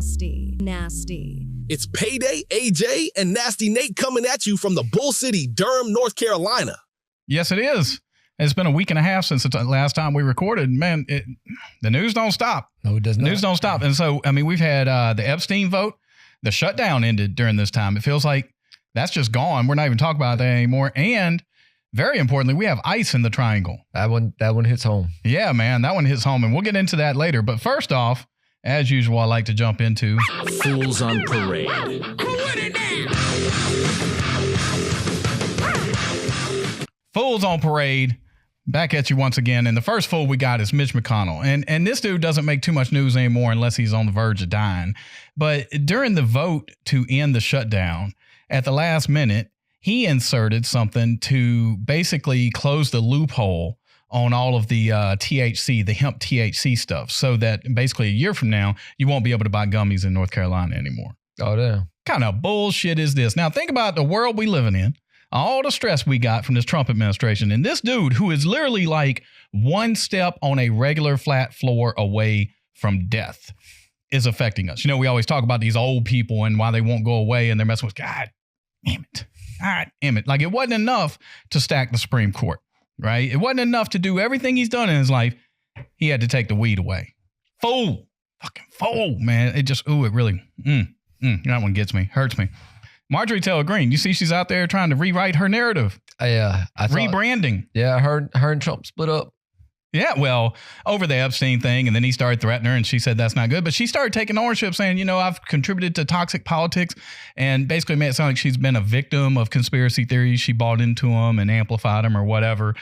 nasty. It's Payday A.J. and Nasty Nate coming at you from the Bull City, Durham, North Carolina. Yes, it is. It's been a week and a half since the last time we recorded. Man, the news don't stop. No, it does not. News don't stop. And so, I mean, we've had the Epstein vote. The shutdown ended during this time. It feels like that's just gone. We're not even talking about that anymore. And very importantly, we have ICE in the triangle. That one hits home. Yeah, man, that one hits home. And we'll get into that later. But first off, as usual, I like to jump into Fools on Parade. Fools on Parade. Back at you once again. And the first fool we got is Mitch McConnell. And this dude doesn't make too much news anymore unless he's on the verge of dying. But during the vote to end the shutdown, at the last minute, he inserted something to basically close the loophole on all of the THC, the hemp THC stuff, so that basically a year from now, you won't be able to buy gummies in North Carolina anymore. Oh, damn. Kind of bullshit is this? Now, think about the world we living in. All the stress we got from this Trump administration. And this dude who is literally like one step on a regular flat floor away from death is affecting us. You know, we always talk about these old people and why they won't go away and they're messing with, God damn it. God damn it. Like it wasn't enough to stack the Supreme Court, right? It wasn't enough to do everything he's done in his life. He had to take the weed away. Fool. Fucking fool, man. It just, it really, that one gets me, hurts me. Marjorie Taylor Greene, you see she's out there trying to rewrite her narrative. I thought, rebranding. Yeah, her and Trump split up. Yeah, well, over the Epstein thing, and then he started threatening her, and she said that's not good. But she started taking ownership, saying, you know, I've contributed to toxic politics, and basically made it sound like she's been a victim of conspiracy theories. She bought into them and amplified them or whatever.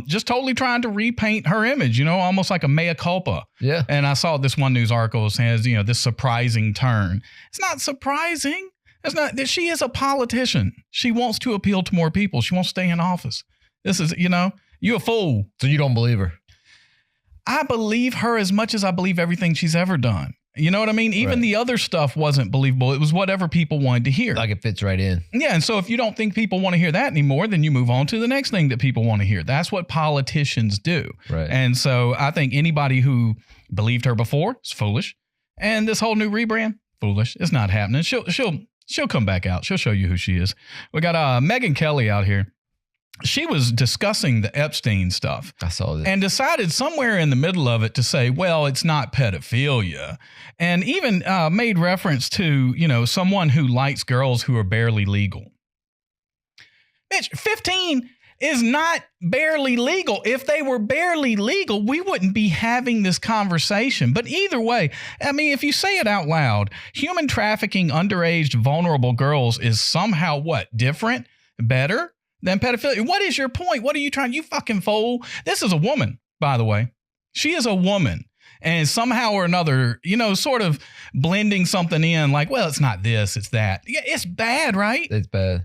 Just totally trying to repaint her image, you know, almost like a mea culpa. Yeah. And I saw this one news article says, you know, this surprising turn. It's not surprising. It's not that she is a politician. She wants to appeal to more people. She wants to stay in office. This is, you know, you a fool. So you don't believe her? I believe her as much as I believe everything she's ever done. You know what I mean? Even the other stuff wasn't believable. It was whatever people wanted to hear. Like it fits right in. Yeah. And so if you don't think people want to hear that anymore, then you move on to the next thing that people want to hear. That's what politicians do. Right. And so I think anybody who believed her before is foolish. And this whole new rebrand, foolish. It's not happening. She'll come back out. She'll show you who she is. We got Megyn Kelly out here. She was discussing the Epstein stuff. I saw this. And decided somewhere in the middle of it to say, well, it's not pedophilia. And even made reference to, you know, someone who likes girls who are barely legal. Bitch, 15 is not barely legal. If they were barely legal, we wouldn't be having this conversation. But either way, I mean, if you say it out loud, human trafficking underage vulnerable girls is somehow what? Different? Better than pedophilia? What is your point? What are you trying? You fucking fool. This is a woman, by the way. She is a woman. And somehow or another, you know, sort of blending something in like, well, it's not this, it's that. Yeah, it's bad, right? It's bad.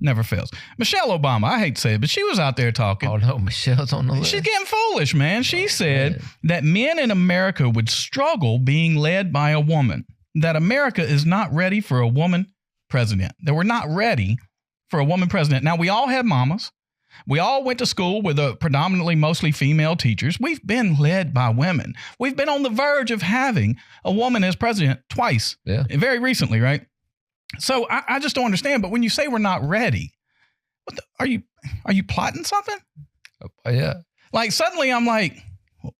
Never fails. Michelle Obama, I hate to say it, but she was out there talking. Oh, no, Michelle's on the list. She's getting foolish, man. She said that men in America would struggle being led by a woman, that America is not ready for a woman president, that we're not ready for a woman president. Now, we all have mamas. We all went to school with a predominantly mostly female teachers. We've been led by women. We've been on the verge of having a woman as president twice. Yeah. Very recently, right? So I just don't understand. But when you say we're not ready, are you plotting something? Yeah. Like suddenly I'm like, well,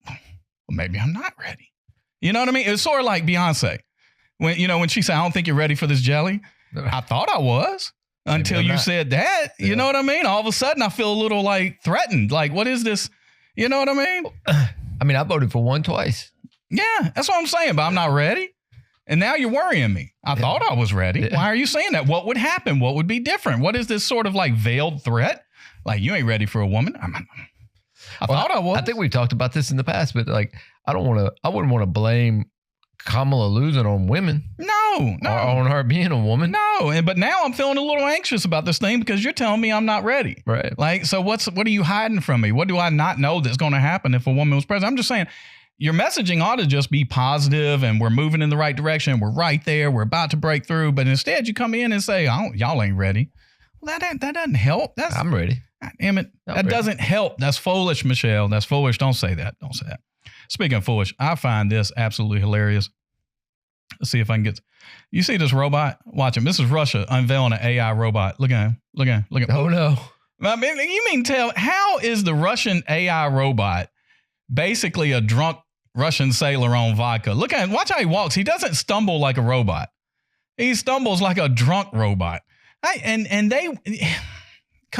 maybe I'm not ready. You know what I mean? It's sort of like Beyonce when she said, I don't think you're ready for this jelly. I thought I was until you said that. Yeah. You know what I mean? All of a sudden I feel a little like threatened. Like, what is this? You know what I mean? I mean, I voted for one twice. Yeah, that's what I'm saying. But I'm not ready. And now you're worrying me. I thought I was ready. Yeah. Why are you saying that? What would happen? What would be different? What is this sort of like veiled threat? Like you ain't ready for a woman? I thought I was. I think we've talked about this in the past, but like, I wouldn't want to blame Kamala losing on women. No. Or on her being a woman. No. But now I'm feeling a little anxious about this thing because you're telling me I'm not ready. Right. Like, so what are you hiding from me? What do I not know that's going to happen if a woman was president? I'm just saying, your messaging ought to just be positive and we're moving in the right direction. We're right there. We're about to break through. But instead you come in and say, y'all ain't ready. Well, that doesn't help. I'm ready. Damn it. That doesn't help. That's foolish, Michelle. That's foolish. Don't say that. Don't say that. Speaking of foolish, I find this absolutely hilarious. Let's see if I can get. You see this robot? Watch him. This is Russia unveiling an AI robot. Look at him. Look at him. Look at him. Oh no! I mean, you mean tell? How is the Russian AI robot basically a drunk Russian sailor on vodka? Look at him. Watch how he walks. He doesn't stumble like a robot. He stumbles like a drunk robot. And they.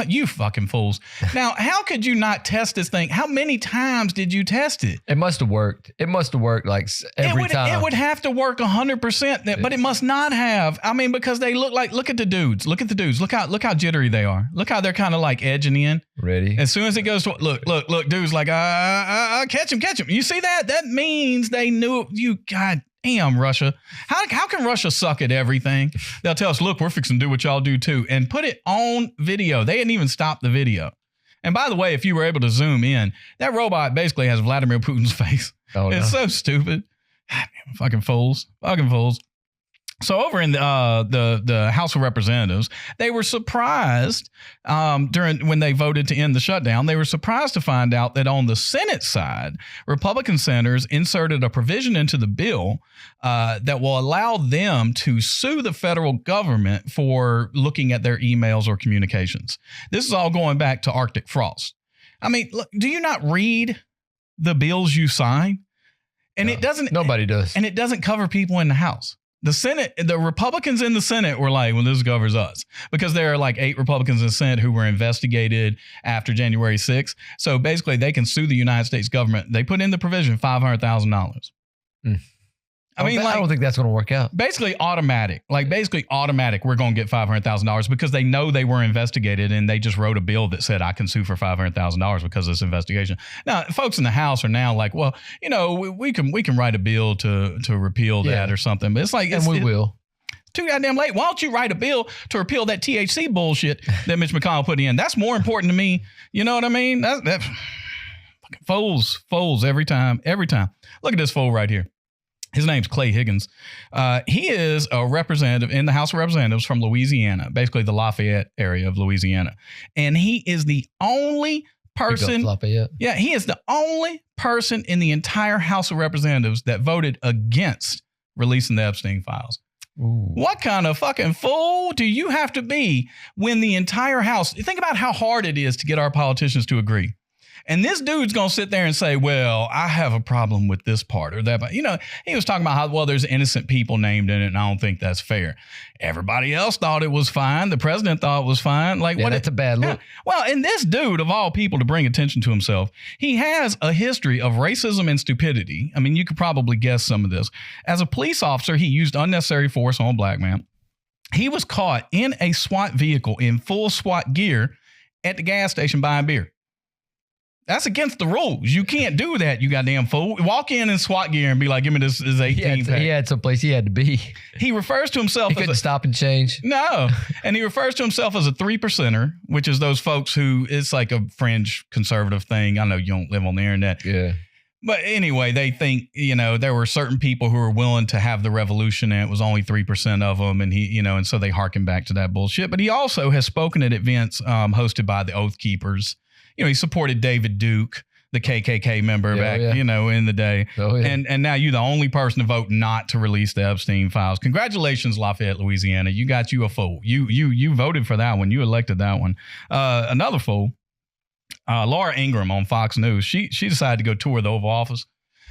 You fucking fools. Now, how could you not test this thing? How many times did you test it? It must have worked. It must have worked like every time. It would have to work 100%, but it must not have. I mean, because they look at the dudes. Look at the dudes. Look how jittery they are. Look how they're kind of like edging in. Ready. As soon as it goes to, look, dudes like, catch him. You see that? That means they knew you. God damn, Russia. How can Russia suck at everything? They'll tell us, look, we're fixing to do what y'all do too, and put it on video. They didn't even stop the video. And by the way, if you were able to zoom in, that robot basically has Vladimir Putin's face. Oh, it's so stupid. Fucking fools. So over in the House of Representatives, they were surprised when they voted to end the shutdown. They were surprised to find out that on the Senate side, Republican senators inserted a provision into the bill that will allow them to sue the federal government for looking at their emails or communications. This is all going back to Arctic frost. I mean, look, do you not read the bills you sign? And it doesn't. Nobody does. And it doesn't cover people in the House. The Senate, the Republicans in the Senate were like, well, this covers us, because there are like 8 Republicans in the Senate who were investigated after January 6th. So basically they can sue the United States government. They put in the provision $500,000. I mean, I don't think that's going to work out. Basically automatic, we're going to get $500,000 because they know they were investigated, and they just wrote a bill that said I can sue for $500,000 because of this investigation. Now, folks in the House are now like, well, you know, we can write a bill to repeal that or something. But it's like, we will. Too goddamn late. Why don't you write a bill to repeal that THC bullshit that Mitch McConnell put in? That's more important to me. You know what I mean? That fools every time. Look at this fool right here. His name's Clay Higgins. He is a representative in the House of Representatives from Louisiana, basically the Lafayette area of Louisiana. And he is the only person. Lafayette. Yeah, he is the only person in the entire House of Representatives that voted against releasing the Epstein files. Ooh. What kind of fucking fool do you have to be when the entire House? Think about how hard it is to get our politicians to agree. And this dude's going to sit there and say, well, I have a problem with this part or that. But, you know, he was talking about how, well, there's innocent people named in it, and I don't think that's fair. Everybody else thought it was fine. The president thought it was fine. Like, what? That's a bad look. Well, and this dude, of all people, to bring attention to himself, he has a history of racism and stupidity. I mean, you could probably guess some of this. As a police officer, he used unnecessary force on a black man. He was caught in a SWAT vehicle in full SWAT gear at the gas station buying beer. That's against the rules. You can't do that, you goddamn fool. Walk in SWAT gear and be like, give me this 18 pack. He had someplace he had to be. He refers to himself he couldn't stop and change. No. And he refers to himself as a 3%er, which is those folks who, it's like a fringe conservative thing. I know you don't live on the internet. Yeah. But anyway, they think, you know, there were certain people who were willing to have the revolution, and it was only 3% of them. And he, you know, and so they harken back to that bullshit. But he also has spoken at events hosted by the Oath Keepers. You know, he supported David Duke, the KKK member back, you know, in the day. Oh, yeah. And now you're the only person to vote not to release the Epstein files. Congratulations, Lafayette, Louisiana. You got you a fool. You voted for that one. You elected that one. Another fool, Laura Ingraham on Fox News. She decided to go tour the Oval Office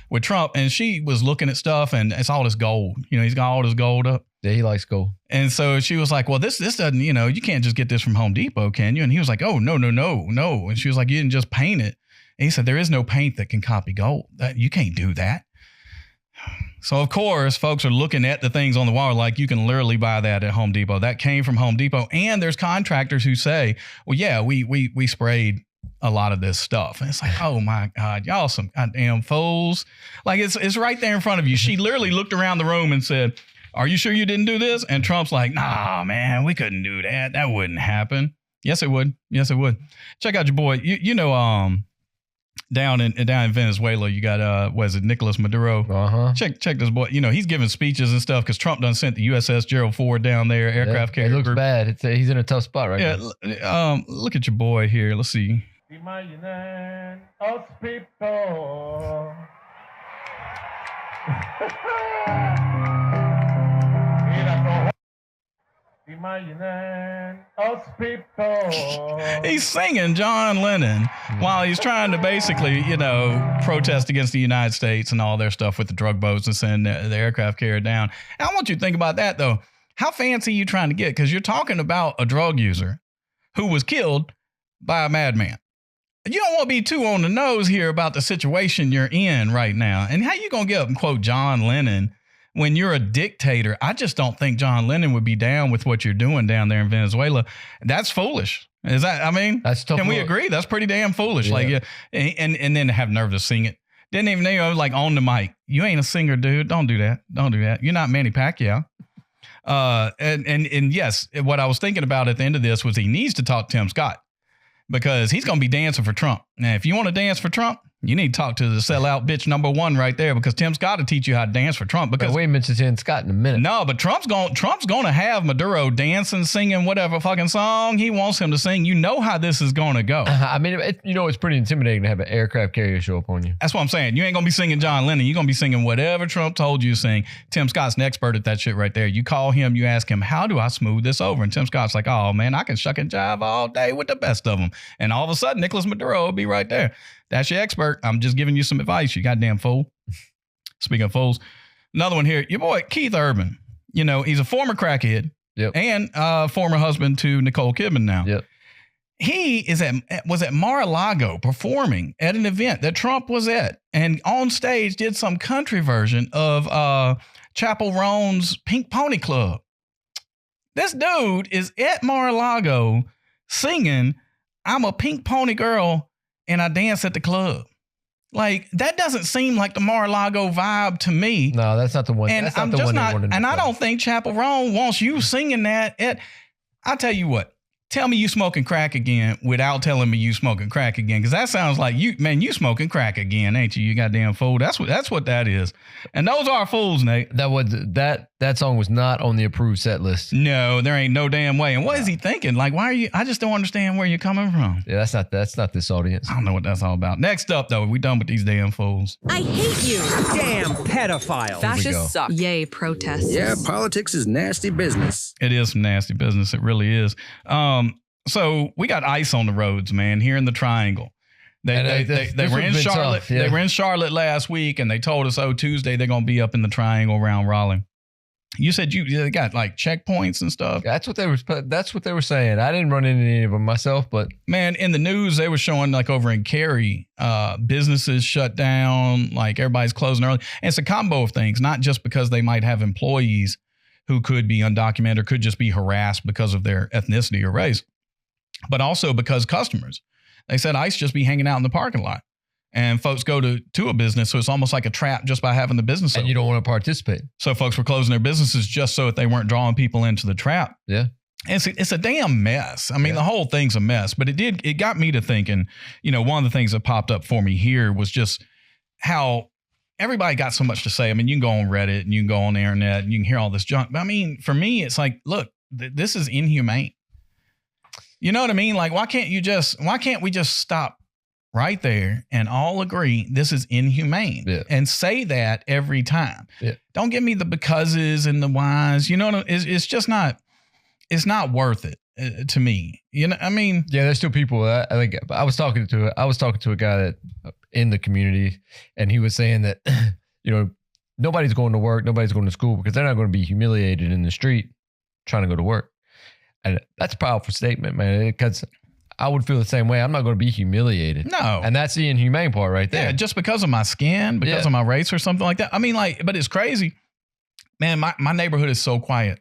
with Trump, and she was looking at stuff, and it's all this gold. You know, he's got all this gold up. Yeah, he likes gold. And so she was like, well, this doesn't, you know, you can't just get this from Home Depot, can you? And he was like, oh, no. And she was like, you didn't just paint it. And he said, there is no paint that can copy gold. You can't do that. So, of course, folks are looking at the things on the wall like you can literally buy that at Home Depot. That came from Home Depot. And there's contractors who say, well, yeah, we sprayed a lot of this stuff. And it's like, oh my God, y'all some goddamn fools. Like it's right there in front of you. She literally looked around the room and said, are you sure you didn't do this? And Trump's like, nah, man, we couldn't do that. That wouldn't happen. Yes, it would. Yes, it would. Check out your boy. You know, down in Venezuela, you got what is it, Nicolas Maduro? Check this boy. You know, he's giving speeches and stuff because Trump done sent the USS Gerald Ford down there, aircraft carrier. It looks bad. He's in a tough spot right now. Look at your boy here. Let's see. Imagine us people He's singing John Lennon while he's trying to basically, protest against the United States and all their stuff with the drug boats and send the aircraft carrier down. And I want you to think about that, though. How fancy are you trying to get? Because you're talking about a drug user who was killed by a madman. You don't want to be too on the nose here about the situation you're in right now. And how you going to get up and quote John Lennon when you're a dictator? I just don't think John Lennon would be down with what you're doing down there in Venezuela. That's foolish. Is that, that's tough. Can we agree? That's pretty damn foolish. Yeah. And then to have nerve to sing it. Didn't even on the mic. You ain't a singer, dude. Don't do that. Don't do that. You're not Manny Pacquiao. And yes, what I was thinking about at the end of this was he needs to talk to Tim Scott because he's going to be dancing for Trump. Now, if you want to dance for Trump, you need to talk to the sellout bitch number one right there because Tim Scott will teach you how to dance for Trump. Because we mentioned Tim Scott in a minute. No, but Trump's going to have Maduro dancing, singing whatever fucking song he wants him to sing. You know how this is going to go. I mean, it's pretty intimidating to have an aircraft carrier show up on you. That's what I'm saying. You ain't going to be singing John Lennon. You're going to be singing whatever Trump told you to sing. Tim Scott's an expert at that shit right there. You call him, you ask him, how do I smooth this over? And Tim Scott's like, oh, man, I can shuck and jive all day with the best of them. And all of a sudden, Nicolas Maduro will be right there. That's your expert. I'm just giving you some advice, you goddamn fool. Speaking of fools, another one here. Your boy, Keith Urban. He's a former crackhead and former husband to Nicole Kidman now. Yep. He was at Mar-a-Lago performing at an event that Trump was at and on stage did some country version of Chapel Roan's Pink Pony Club. This dude is at Mar-a-Lago singing, I'm a pink pony girl and I dance at the club. Like, that doesn't seem like the Mar-a-Lago vibe to me. No, that's not the one. And that's not the one. I don't think Chapel Roan wants you singing that. I'll tell you what. Tell me you smoking crack again without telling me you smoking crack again. Because that sounds like you smoking crack again, ain't you? You goddamn fool. That's what that is. And those are fools, Nate. That song was not on the approved set list. No, there ain't no damn way. And what is he thinking? Like, why are you? I just don't understand where you're coming from. Yeah, that's not this audience. I don't know what that's all about. Next up, though, we done with these damn fools. I hate you. Damn pedophile. Fascists suck. Yay, protests. Yeah, politics is nasty business. It is some nasty business. It really is. So we got ice on the roads, man, here in the Triangle. They were in Charlotte. Tough, yeah. They were in Charlotte last week, and they told us, Tuesday they're gonna be up in the Triangle around Raleigh. You said they got like checkpoints and stuff. That's what they were saying. I didn't run into any of them myself, but man, in the news they were showing like over in Cary, businesses shut down, like everybody's closing early. And it's a combo of things, not just because they might have employees who could be undocumented or could just be harassed because of their ethnicity or race, but also because customers. They said ICE just be hanging out in the parking lot. And folks go to a business, so it's almost like a trap just by having the business and open. You don't want to participate. So folks were closing their businesses just so that they weren't drawing people into the trap. Yeah. And it's a damn mess. I mean, the whole thing's a mess. But it got me to thinking, one of the things that popped up for me here was just how everybody got so much to say. I mean, you can go on Reddit and you can go on the internet and you can hear all this junk. But I mean, for me, it's like, look, this is inhumane. You know what I mean? Like, why can't we just stop right there and all agree this is inhumane and say that every time? Yeah. Don't give me the becauses and the whys. It's just not, it's not worth it to me. I mean, yeah, there's still people. I think I was talking to a guy that in the community, and he was saying that, nobody's going to work, nobody's going to school because they're not going to be humiliated in the street trying to go to work. And that's a powerful statement, man, because I would feel the same way. I'm not going to be humiliated. No. And that's the inhumane part right there. Yeah, just because of my skin, because of my race or something like that. I mean, but it's crazy. Man, my neighborhood is so quiet.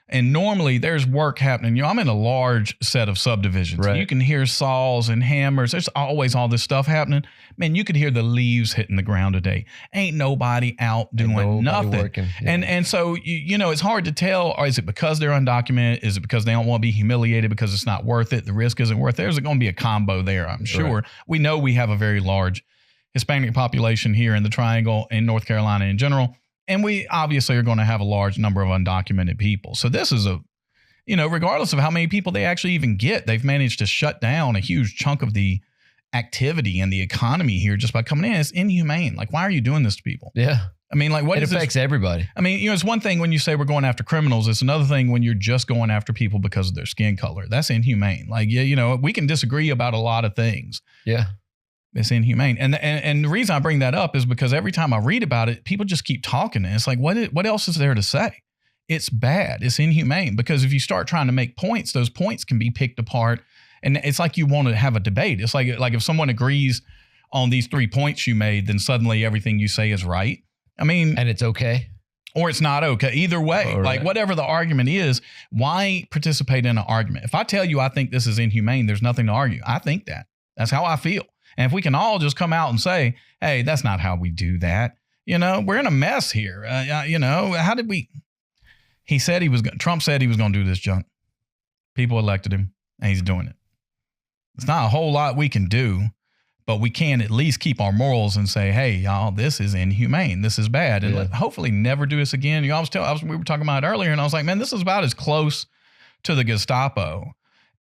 And normally there's work happening. I'm in a large set of subdivisions. Right. You can hear saws and hammers. There's always all this stuff happening. Man, you could hear the leaves hitting the ground today. Ain't nobody out doing nothing. Working. Yeah. And so, it's hard to tell, or is it because they're undocumented? Is it because they don't want to be humiliated because it's not worth it? The risk isn't worth it. There's going to be a combo there, I'm sure. Right. We know we have a very large Hispanic population here in the Triangle, in North Carolina in general. And we obviously are going to have a large number of undocumented people. So this is regardless of how many people they actually even get, they've managed to shut down a huge chunk of the activity and the economy here just by coming in. It's inhumane. Like, why are you doing this to people? Yeah. I mean, like, what It is affects this? everybody. I mean, it's one thing when you say we're going after criminals. It's another thing when you're just going after people because of their skin color. That's inhumane. Like, yeah, we can disagree about a lot of things. Yeah. It's inhumane. And the reason I bring that up is because every time I read about it, people just keep talking. And it's like, what else is there to say? It's bad. It's inhumane, because if you start trying to make points, those points can be picked apart. And it's like you want to have a debate. It's like if someone agrees on these 3 points you made, then suddenly everything you say is right. I mean, And it's okay. or it's not okay. Either way, like whatever the argument is, why participate in an argument? If I tell you I think this is inhumane, there's nothing to argue. I think that. That's how I feel. And if we can all just come out and say, hey, that's not how we do that. We're in a mess here. How did we? He said Trump said he was going to do this junk. People elected him, and he's doing it. It's not a whole lot we can do, but we can at least keep our morals and say, hey, y'all, this is inhumane. This is bad. And hopefully never do this again. We were talking about it earlier, and I was like, man, this is about as close to the Gestapo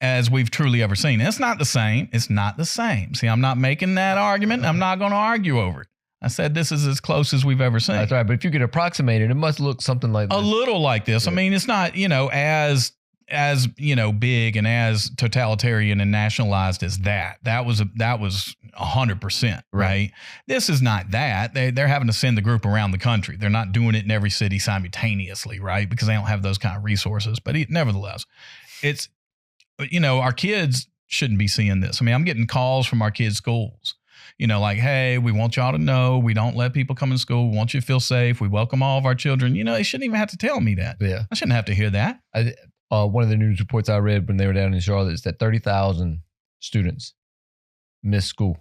as we've truly ever seen. And it's not the same. It's not the same. See, I'm not making that argument. I'm not going to argue over it. I said this is as close as we've ever seen. That's right. But if you could approximate it, it must look something like this. A little like this. Yeah. I mean, it's not, as big and as totalitarian and nationalized as that. That was 100%, right? This is not that. They're having to send the group around the country. They're not doing it in every city simultaneously, right? Because they don't have those kind of resources. But nevertheless, it's, our kids shouldn't be seeing this. I mean, I'm getting calls from our kids' schools. Like, hey, we want y'all to know we don't let people come in school. We want you to feel safe. We welcome all of our children. They shouldn't even have to tell me that. Yeah. I shouldn't have to hear that. One of the news reports I read when they were down in Charlotte is that 30,000 students missed school.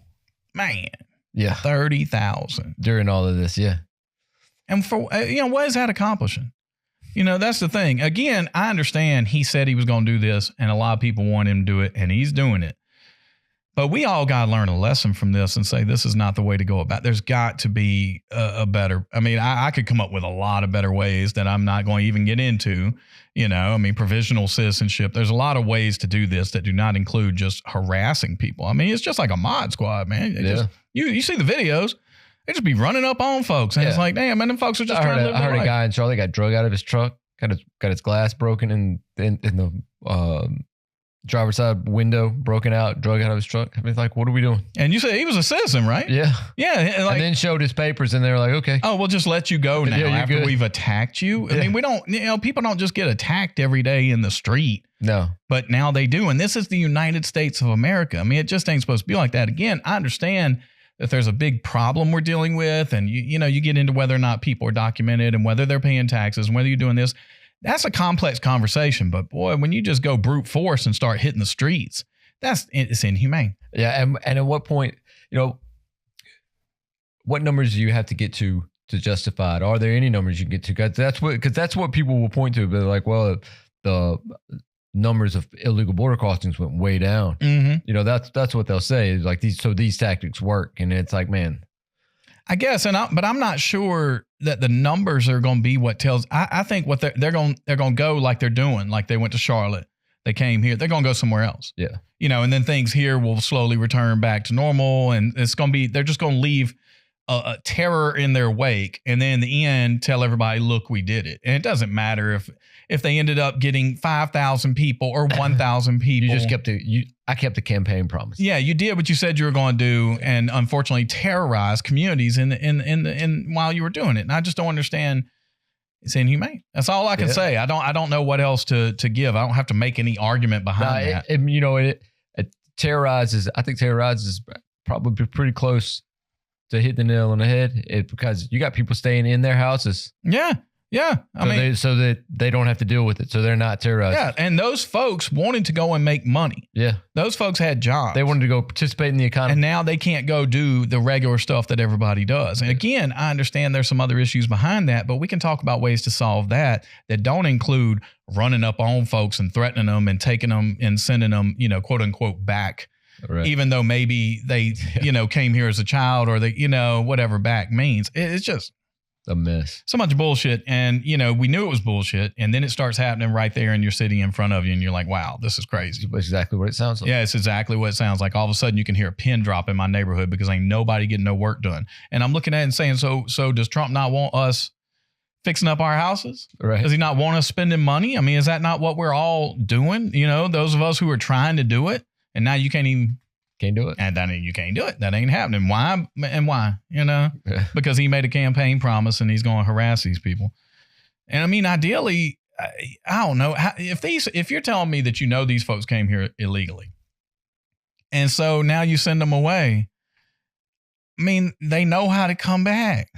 Man. Yeah. 30,000. During all of this, yeah. And for, what is that accomplishing? That's the thing. Again, I understand he said he was going to do this, and a lot of people want him to do it, and he's doing it. But we all got to learn a lesson from this and say this is not the way to go about it. There's got to be a better. I mean, I could come up with a lot of better ways that I'm not going to even get into. Provisional citizenship. There's a lot of ways to do this that do not include just harassing people. I mean, it's just like a mod squad, man. You see the videos. They just be running up on folks. And it's like, damn, man, them folks are just trying to live their life. A guy in Charlotte got drug out of his truck, got his glass broken in the driver's side window broken out, drug out of his truck. I mean, it's like, what are we doing? And you said he was a citizen, right? Yeah. Yeah. And then showed his papers, and they were like, okay. Oh, we'll just let you go now after good. We've attacked you. I mean, we don't, people don't just get attacked every day in the street. No. But now they do. And this is the United States of America. I mean, it just ain't supposed to be like that. Again, I understand that there's a big problem we're dealing with. And, you get into whether or not people are documented and whether they're paying taxes and whether you're doing this. That's a complex conversation, but boy, when you just go brute force and start hitting the streets, it's inhumane. Yeah, and at what point, what numbers do you have to get to justify it? Are there any numbers you can get to? Because that's what people will point to. They're like, well, the numbers of illegal border crossings went way down. Mm-hmm. That's what they'll say. Like these tactics work, and it's like, man. I guess, but I'm not sure that the numbers are going to be what tells. I think what they're going to go like they're doing, like they went to Charlotte, they came here, they're going to go somewhere else. Yeah, and then things here will slowly return back to normal, and it's going to be they're just going to leave a terror in their wake, and then in the end tell everybody, look, we did it. And it doesn't matter if they ended up getting 5,000 people or 1,000 people. You just I kept the campaign promise. Yeah, you did what you said you were going to do, and unfortunately terrorize communities in while you were doing it. And I just don't understand. It's inhumane. That's all I can say. I don't know what else to give. I don't have to make any argument behind that. It terrorizes. I think terrorizes probably pretty close to hit the nail on the head. Because you got people staying in their houses. Yeah. Yeah. So that they don't have to deal with it. So they're not terrorized. Yeah. And those folks wanted to go and make money. Yeah. Those folks had jobs. They wanted to go participate in the economy. And now they can't go do the regular stuff that everybody does. And again, I understand there's some other issues behind that, but we can talk about ways to solve that don't include running up on folks and threatening them and taking them and sending them, quote unquote, back. Right. Even though maybe they, came here as a child or they, whatever back means. It's just. A mess. So much bullshit. And, you know, we knew it was bullshit. And then it starts happening right there in your city in front of you. And you're like, wow, this is crazy. That's exactly what it sounds like. Yeah, it's exactly what it sounds like. All of a sudden you can hear a pin drop in my neighborhood because ain't nobody getting no work done. And I'm looking at it and saying, so does Trump not want us fixing up our houses? Right. Does he not want us spending money? I mean, is that not what we're all doing? You know, those of us who are trying to do it. And now you can't even. Can't do it. And then you can't do it. That ain't happening. Why? And why? You know, Yeah. because he made a campaign promise and he's going to harass these people. And I mean, ideally, I don't know if you're telling me that, you know, these folks came here illegally. And so now you send them away. I mean, they know how to come back.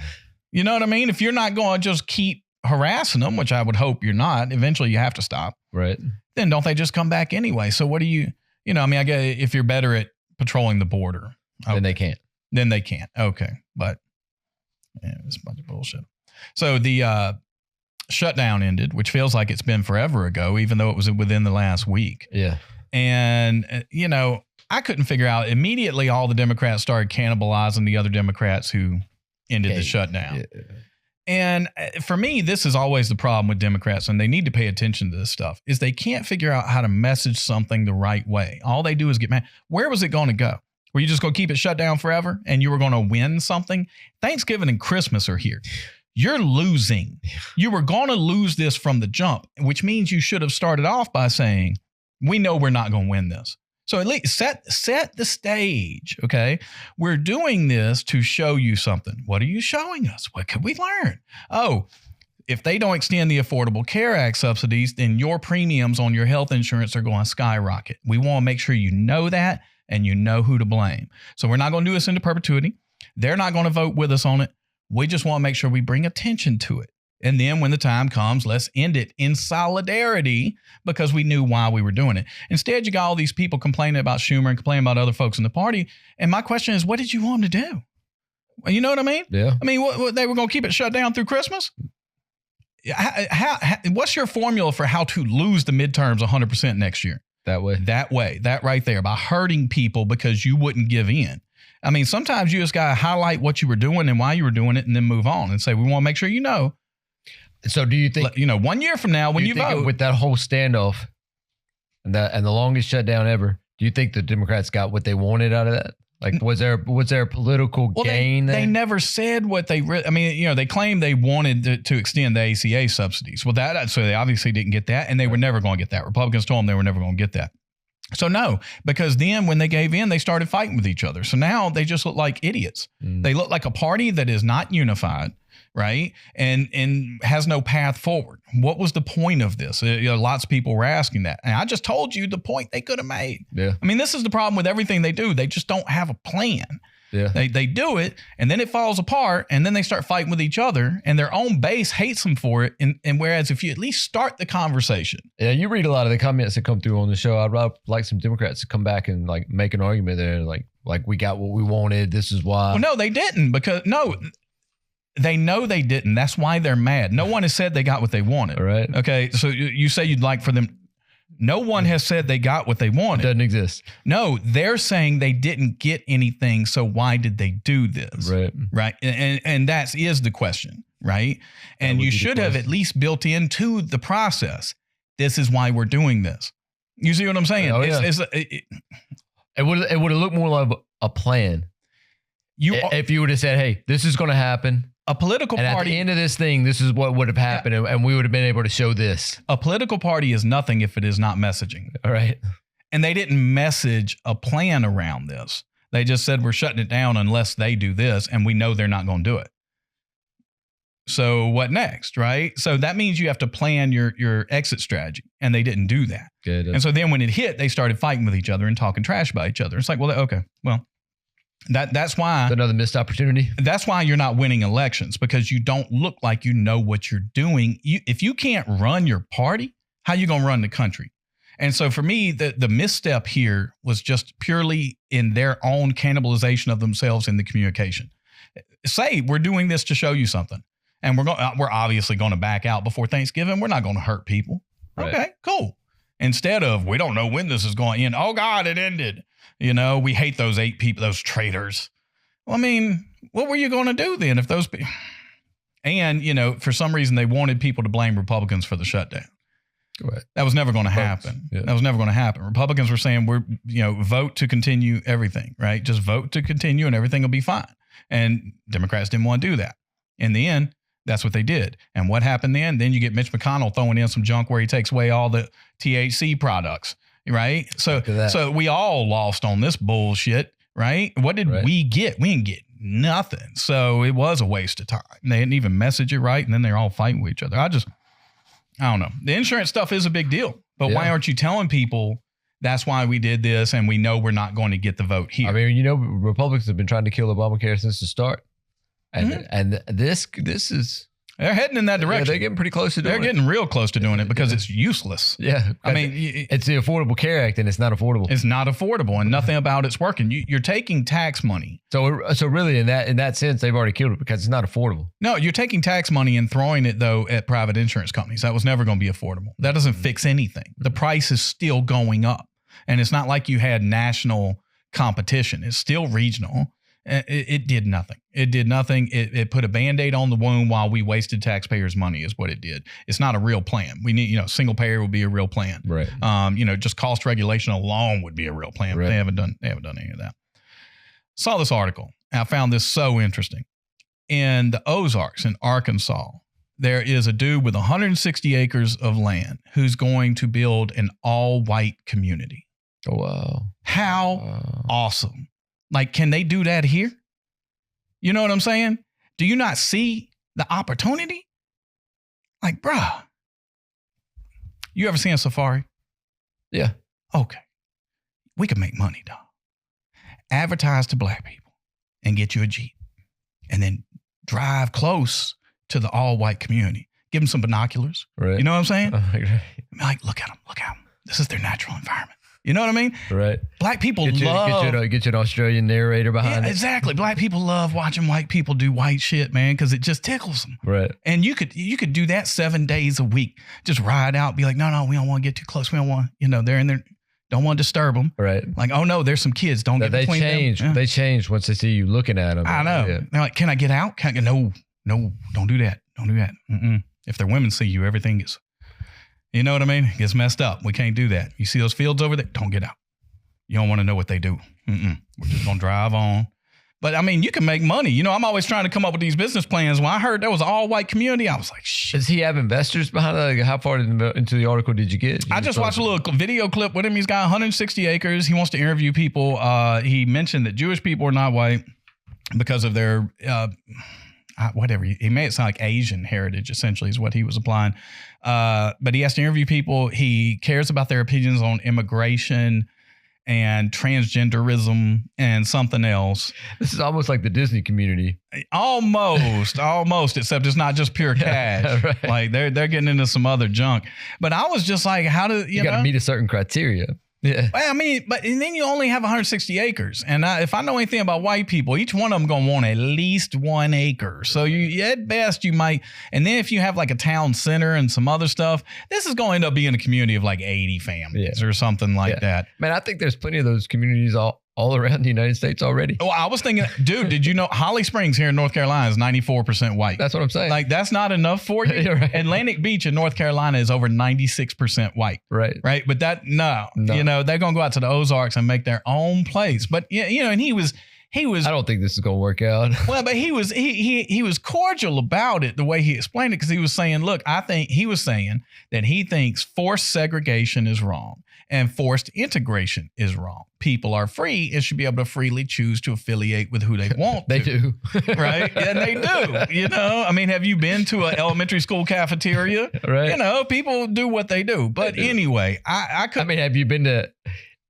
You know what I mean? If you're not going to just keep harassing them, which I would hope you're not, eventually you have to stop. Right. Then don't they just come back anyway? So what do you know, I mean, I guess if you're better at patrolling the border, Then they can't. Then they can't. Okay. But yeah, it's a bunch of bullshit. So the shutdown ended, which feels like it's been forever ago, even though it was within the last week. Yeah. And, you know, I couldn't figure out immediately all the Democrats started cannibalizing the other Democrats who ended the shutdown. Yeah. And for me, this is always the problem with Democrats, and they need to pay attention to this stuff, is they can't figure out how to message something the right way. All they do is get mad. Where was it going to go? Were you just going to keep it shut down forever and you were going to win something? Thanksgiving and Christmas are here. You're losing. You were going to lose this from the jump, which means you should have started off by saying, we know we're not going to win this. So at least set the stage, okay? We're doing this to show you something. What are you showing us? What could we learn? Oh, if they don't extend the Affordable Care Act subsidies, then your premiums on your health insurance are going to skyrocket. We want to make sure you know that and you know who to blame. So we're not going to do this into perpetuity. They're not going to vote with us on it. We just want to make sure we bring attention to it. And then when the time comes, let's end it in solidarity because we knew why we were doing it. Instead, you got all these people complaining about Schumer and complaining about other folks in the party. And my question is, what did you want them to do? You know what I mean? Yeah. I mean, what they were going to keep it shut down through Christmas? What's your formula for how to lose the midterms 100% next year? That way. That right there, by hurting people because you wouldn't give in. I mean, sometimes you just got to highlight what you were doing and why you were doing it and then move on and say, we want to make sure you know. So do you think, 1 year from now when you vote, with that whole standoff and the longest shutdown ever, do you think the Democrats got what they wanted out of that? Like, was there a political gain there? They never said what they they claimed they wanted to extend the ACA subsidies. Well, so they obviously didn't get that, and they were never going to get that. Republicans told them they were never going to get that. So no, because then when they gave in, they started fighting with each other. So now they just look like idiots. They look like a party that is not unified, right? And has no path forward. What was the point of this? Lots of people were asking that. And I just told you the point they could have made. Yeah. I mean, this is the problem with everything they do. They just don't have a plan. Yeah. They do it, and then it falls apart, and then they start fighting with each other, and their own base hates them for it. And whereas if you at least start the conversation. Yeah, you read a lot of the comments that come through on the show. I'd like some Democrats to come back and like make an argument there, like we got what we wanted. This is why. Well, no, they didn't, because they know they didn't. That's why they're mad. No one has said they got what they wanted. All right. Okay, so you say you'd like for them. No one has said they got what they wanted. Doesn't exist. No, they're saying they didn't get anything. So why did they do this? Right. Right. And that is the question. Right. And you should have at least built into the process. This is why we're doing this. You see what I'm saying? Oh, yeah. It would have looked more like a plan. If you would have said, hey, this is going to happen. A political and party. At the end of this thing, this is what would have happened, and we would have been able to show this. A political party is nothing if it is not messaging. All right. And they didn't message a plan around this. They just said, we're shutting it down unless they do this, and we know they're not going to do it. So what next, right? So that means you have to plan your exit strategy, and they didn't do that. Good. And so then when it hit, they started fighting with each other and talking trash about each other. It's like, well, okay, well. That's why another missed opportunity. That's why you're not winning elections, because you don't look like you know what you're doing. If you can't run your party, how you going to run the country? And so for me, the misstep here was just purely in their own cannibalization of themselves in the communication. Say we're doing this to show you something, and we're obviously going to back out before Thanksgiving. We're not going to hurt people. Right. Okay, cool. Instead of, we don't know when this is going to end. Oh God, it ended. We hate those 8 people, those traitors. Well, I mean, what were you going to do then if those people? And, you know, for some reason, they wanted people to blame Republicans for the shutdown. Right. That was never going to happen. Yeah. That was never going to happen. Republicans were saying, vote to continue everything, right? Just vote to continue and everything will be fine. And Democrats didn't want to do that. In the end, that's what they did. And what happened then? Then you get Mitch McConnell throwing in some junk where he takes away all the THC products, right? So we all lost on this bullshit, right? What did we get? We didn't get nothing. So it was a waste of time. They didn't even message it right. And then they're all fighting with each other. I don't know. The insurance stuff is a big deal, but why aren't you telling people that's why we did this and we know we're not going to get the vote here? I mean, you know, Republicans have been trying to kill Obamacare since the start. And this is... They're heading in that direction. Yeah, they're getting pretty close to doing it. They're getting real close to doing it because it's useless. Yeah. I mean, it's the Affordable Care Act and it's not affordable. It's not affordable and nothing about it's working. You're taking tax money. So really in that sense, they've already killed it because it's not affordable. No, you're taking tax money and throwing it, though, at private insurance companies. That was never going to be affordable. That doesn't fix anything. The price is still going up. And it's not like you had national competition. It's still regional. It did nothing. It did nothing. It put a Band-Aid on the wound while we wasted taxpayers' money is what it did. It's not a real plan. We need, single payer would be a real plan. Right. Just cost regulation alone would be a real plan. But right. They haven't done any of that. Saw this article. I found this so interesting. In the Ozarks in Arkansas, there is a dude with 160 acres of land who's going to build an all-white community. Oh, wow. How awesome. Like, can they do that here? You know what I'm saying? Do you not see the opportunity? Like, bruh, you ever seen a safari? Yeah. Okay. We could make money, dog. Advertise to black people and get you a Jeep and then drive close to the all-white community. Give them some binoculars. Right. You know what I'm saying? Right. Like, look at them. This is their natural environment. You know what I mean? Right. Black people get you an Australian narrator behind it. Exactly. Black people love watching white people do white shit, man, because it just tickles them. Right. And you could do that 7 days a week. Just ride out, be like, no, we don't want to get too close. We don't want, they're in there. Don't want to disturb them. Right. Like, oh no, there's some kids. Don't get between them. Yeah. They change once they see you looking at them. I know. Yeah. They're like, can I get out? No, don't do that. Don't do that. If their women see you, everything is, you know what I mean? It gets messed up. We can't do that. You see those fields over there? Don't get out. You don't want to know what they do. We're just going to drive on. But I mean, you can make money. I'm always trying to come up with these business plans. When I heard there was an all white community, I was like, shit. Does he have investors behind it? Like, how far into the article did you get? I just watched a little video clip with him. He's got 160 acres. He wants to interview people. He mentioned that Jewish people are not white because of their, whatever. He made it sound like Asian heritage, essentially, is what he was applying. But he has to interview people. He cares about their opinions on immigration and transgenderism and something else. This is almost like the Disney community. Almost, except it's not just pure cash. Right. Like they're getting into some other junk. But I was just like, how do you got to meet a certain criteria? Yeah. Well, I mean, and then you only have 160 acres. And if I know anything about white people, each one of them going to want at least 1 acre. So at best you might, and then if you have like a town center and some other stuff, this is going to end up being a community of like 80 families or something like that. Man, I think there's plenty of those communities all around the United States already. Well, I was thinking, dude, did you know Holly Springs here in North Carolina is 94% white? That's what I'm saying. Like, that's not enough for you. Right. Atlantic Beach in North Carolina is over 96% white. Right. But they're going to go out to the Ozarks and make their own place. But, and he was, I don't think this is going to work out. Well, but he was cordial about it, the way he explained it, because he was saying, look, he was saying that he thinks forced segregation is wrong and forced integration is wrong. People are free and should be able to freely choose to affiliate with who they want. They do. Right? And they do. I mean, have you been to an elementary school cafeteria? Right. People do what they do. But anyway, I mean, have you been to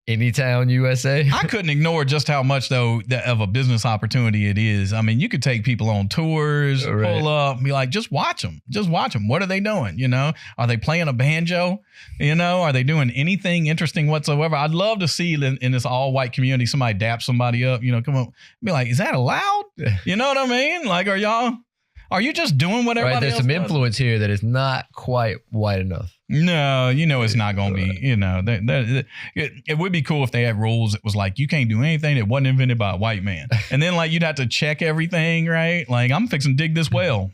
Anytown, USA? I couldn't ignore just how much, though, of a business opportunity it is. I mean, you could take people on tours, pull up, and be like, just watch them. Just watch them. What are they doing? Are they playing a banjo? Are they doing anything interesting whatsoever? I'd love to see in this all-white community somebody dap somebody up, come up, be like, is that allowed? You know what I mean? Like, are y'all... Are you just doing what everybody There's else some does? influence here that is not quite white enough. No, it's not going to be, it would be cool if they had rules that was like, you can't do anything that wasn't invented by a white man. And then like, you'd have to check everything, right? Like I'm fixing to dig this well,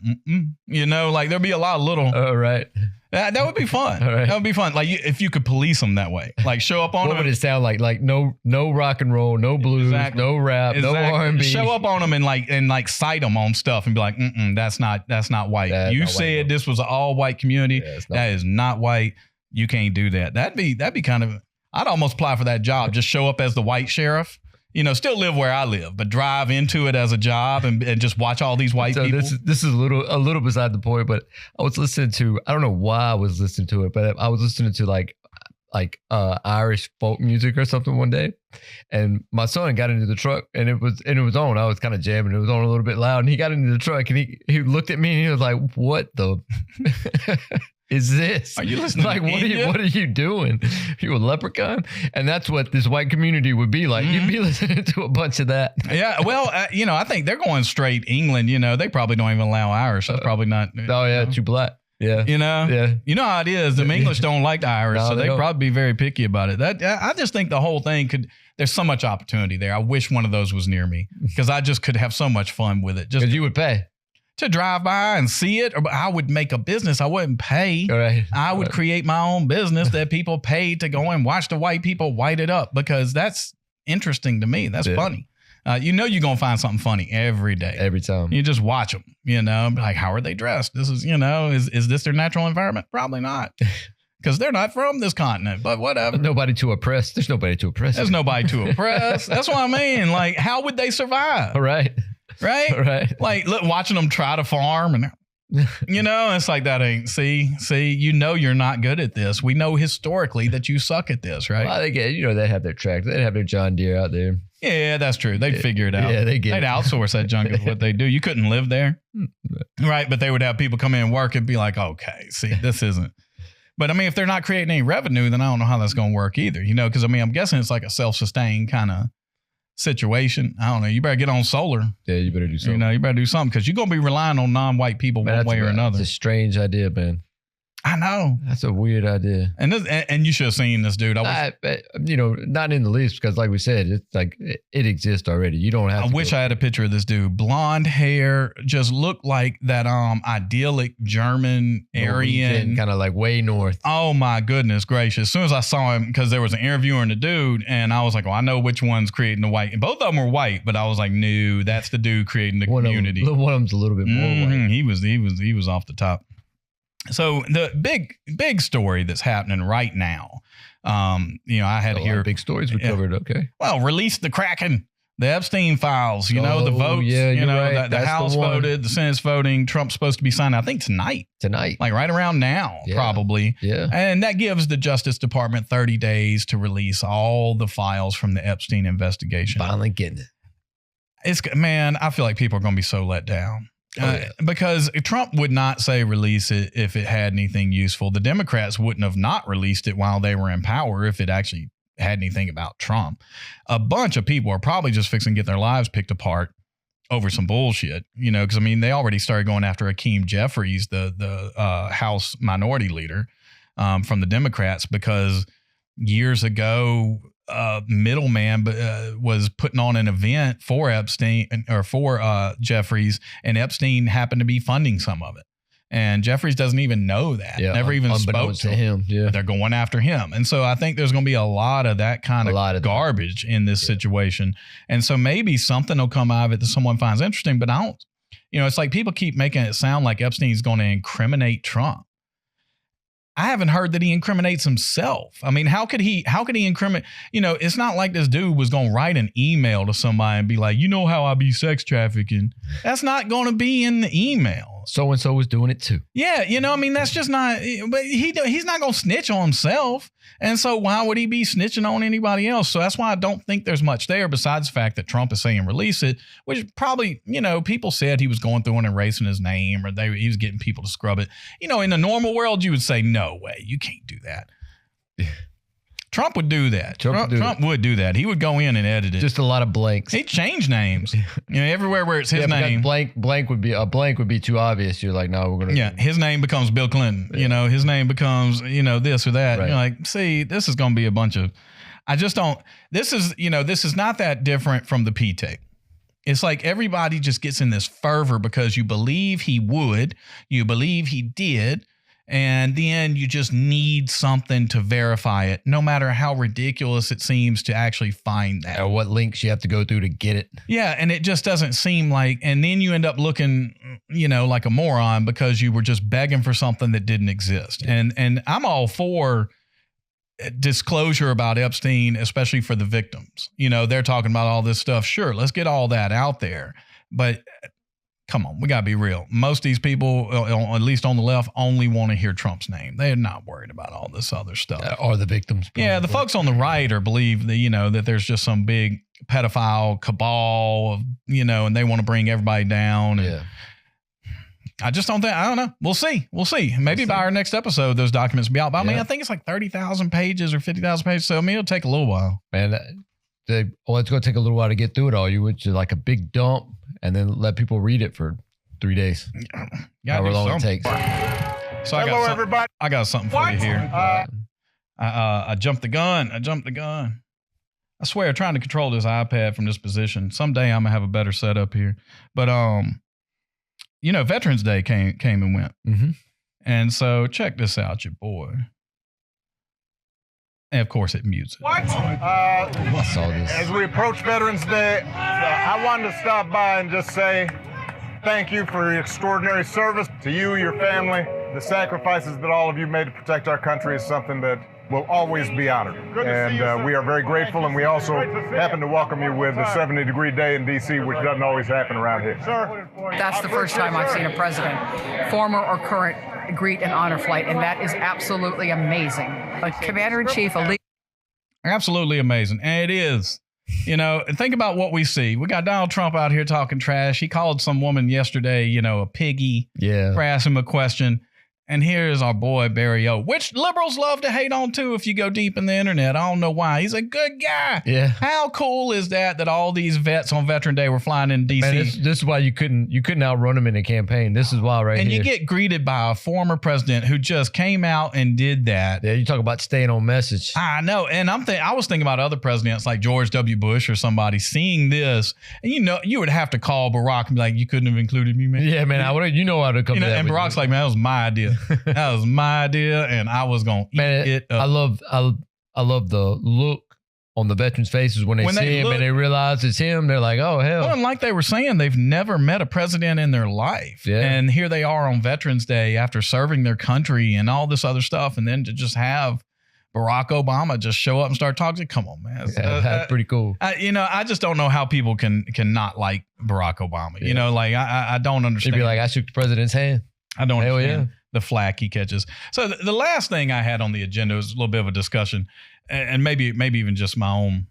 like there'd be a lot of little, Oh, right. that would be fun. All right. That would be fun. Like if you could police them that way, like show up on What them. would it sound like? Like no rock and roll, no blues, Exactly. no rap, no R&B. Show up on them and cite them on stuff and be like, that's not white. That's You not white, said no. this was an all white community. Yeah, it's not That is not white. You can't do that. That'd be kind of. I'd almost apply for that job. Just show up as the white sheriff. Still live where I live, but drive into it as a job and just watch all these white people. This is a little beside the point, but I was listening to, I don't know why I was listening to it, but I was listening to like Irish folk music or something one day, and my son got into the truck and it was on. I was kind of jamming. It was on a little bit loud, and he got into the truck and he looked at me and he was like, "What the is this? Are you listening? Like, to India? what are you doing? You a leprechaun?" And that's what this white community would be like. You'd be listening to a bunch of that. Yeah, well, I think they're going straight England. They probably don't even allow Irish. That's probably not. Oh yeah, too black. Yeah. Yeah. You know how it is. The English don't like the Irish, No, so they they'd don't. probably be very picky about it. I just think the whole thing there's so much opportunity there. I wish one of those was near me because I just could have so much fun with it. Just Because you would pay. to drive by and see it. Or I would make a business. I wouldn't pay. All right. I would create my own business that people paid to go and watch the white people white it up because that's interesting to me. That's funny. You're going to find something funny every day. Every time. You just watch them, like, how are they dressed? This is, is this their natural environment? Probably not. Because they're not from this continent, but whatever. Nobody to oppress. There's nobody to oppress. There's nobody to oppress. That's what I mean. Like, how would they survive? All right. Right? All right. Like, look, watching them try to farm and, it's like that ain't, see, you're not good at this. We know historically that you suck at this, right? Well, they get, they have their tractor. They have their John Deere out there. Yeah, that's true. They'd figure it out. Yeah, They'd it. outsource that junk of what they do. You couldn't live there. Right. But they would have people come in and work and be like, okay, see, this isn't. But I mean, if they're not creating any revenue, then I don't know how that's going to work either, because I mean, I'm guessing it's like a self-sustained kind of situation. I don't know. You better get on solar. Yeah, you better do something. You better do something because you're going to be relying on non-white people one way or another. It's a strange idea, man. I know. That's a weird idea. And you should have seen this dude. Not in the least, because like we said, it's like it exists already. You don't have I wish I had a picture of this dude. Blonde hair, just looked like that idyllic German Aryan. Kind of like way north. Oh my goodness gracious. As soon as I saw him, because there was an interviewer and the dude, and I was like, well, I know which one's creating the white. And both of them were white, but I was like, no, that's the dude creating the community. One of them's a little bit more white. He was off the top. So the big story that's happening right now, I had to hear big stories we covered. Okay. Well, release the Kraken, the Epstein files, the Oh, votes, yeah, you're right. the That's House the one. voted, the Senate's voting, Trump's supposed to be signed, I think tonight, Like right around now, Yeah. probably. Yeah. And that gives the Justice Department 30 days to release all the files from the Epstein investigation. Finally getting it. Man, I feel like people are going to be so let down. Because Trump would not say release it if it had anything useful. The Democrats wouldn't have not released it while they were in power if it actually had anything about Trump. A bunch of people are probably just fixing to get their lives picked apart over some bullshit, because I mean, they already started going after Hakeem Jeffries, the House minority leader from the Democrats, because years ago, middleman was putting on an event for Epstein or for Jeffries, and Epstein happened to be funding some of it. And Jeffries doesn't even know that. Yeah, Never even spoke unbeknownst to to him. Yeah. They're going after him. And so I think there's going to be a lot of that kind of garbage in this situation. And so maybe something will come out of it that someone finds interesting, but I don't, it's like people keep making it sound like Epstein's going to incriminate Trump. I haven't heard that he incriminates himself. I mean, how could he incriminate? It's not like this dude was going to write an email to somebody and be like, how I be sex trafficking. That's not going to be in the email. So-and-so was doing it too. Yeah. That's just not, but he's not going to snitch on himself. And so why would he be snitching on anybody else? So that's why I don't think there's much there besides the fact that Trump is saying release it, which probably, people said he was going through and erasing his name or he was getting people to scrub it. In the normal world, you would say, no way, you can't do that. Trump would do that. Trump would do that. He would go in and edit it. Just a lot of blanks. He'd change names. Everywhere where it's his name. Blank would be too obvious. You're like, no, we're gonna. Yeah, his name becomes Bill Clinton. Yeah. His name becomes this or that. Right. You're like, see, this is gonna be a bunch of. I just don't. This is not that different from the P-tape. It's like everybody just gets in this fervor because you believe he would, you believe he did. And then you just need something to verify it, no matter how ridiculous it seems to actually find that. Or what links you have to go through to get it. Yeah, and it just doesn't seem like, and then you end up looking, like a moron because you were just begging for something that didn't exist. And I'm all for disclosure about Epstein, especially for the victims. They're talking about all this stuff. Sure, let's get all that out there. But come on, we got to be real. Most of these people, at least on the left, only want to hear Trump's name. They're not worried about all this other stuff. Or the victims. Probably. Yeah, the folks on the right believe that, that there's just some big pedophile cabal, and they want to bring everybody down. And I just don't think, I don't know. We'll see. Maybe by our next episode, those documents will be out. But I think it's like 30,000 pages or 50,000 pages. So, it'll take a little while. Man, it's going to take a little while to get through it all. You would just like a big dump. And then let people read it for 3 days. However long it takes. So hello, everybody. I got something for you here. I jumped the gun. I swear, trying to control this iPad from this position. Someday I'm gonna have a better setup here. But Veterans Day came and went. Mm-hmm. And so check this out, your boy. And of course, it mutes it. What? I saw this. As we approach Veterans Day, I wanted to stop by and just say thank you for your extraordinary service. To you, your family, the sacrifices that all of you made to protect our country is something that will always be honored. And we are very grateful, and we also happen to welcome you with a 70-degree day in D.C., which doesn't always happen around here. Sir? That's the first time I've seen a president, former or current, greet an honor flight, and that is absolutely amazing. A commander-in-chief, absolutely amazing. And it is. And think about what we see. We got Donald Trump out here talking trash. He called some woman yesterday, a piggy. Yeah. For asking him a question. And here's our boy Barry O, which liberals love to hate on too if you go deep in the internet. I don't know why. He's a good guy. Yeah. How cool is that all these vets on Veteran Day were flying in D.C.? Man, this is why you couldn't outrun him in a campaign. This is why and here. You get greeted by a former president who just came out and did that. Yeah, you talk about staying on message. I know. And I was thinking about other presidents like George W. Bush or somebody seeing this. And you would have to call Barack and be like, you couldn't have included me, man. Yeah, man. I would have to come to that. And Barack's like, man, that was my idea. That was my idea, and I was going to eat it up. I love the look on the veterans' faces when they see him and they realize it's him. They're like, oh, hell. Well, and like they were saying, they've never met a president in their life. Yeah. And here they are on Veterans Day after serving their country and all this other stuff, and then to just have Barack Obama just show up and start talking. Come on, man. That's pretty cool. I just don't know how people can not like Barack Obama. Yeah. I don't understand. They'd be like, I shook the president's hand. I don't understand. Yeah. The flack he catches. So the last thing I had on the agenda was a little bit of a discussion, and maybe even just my own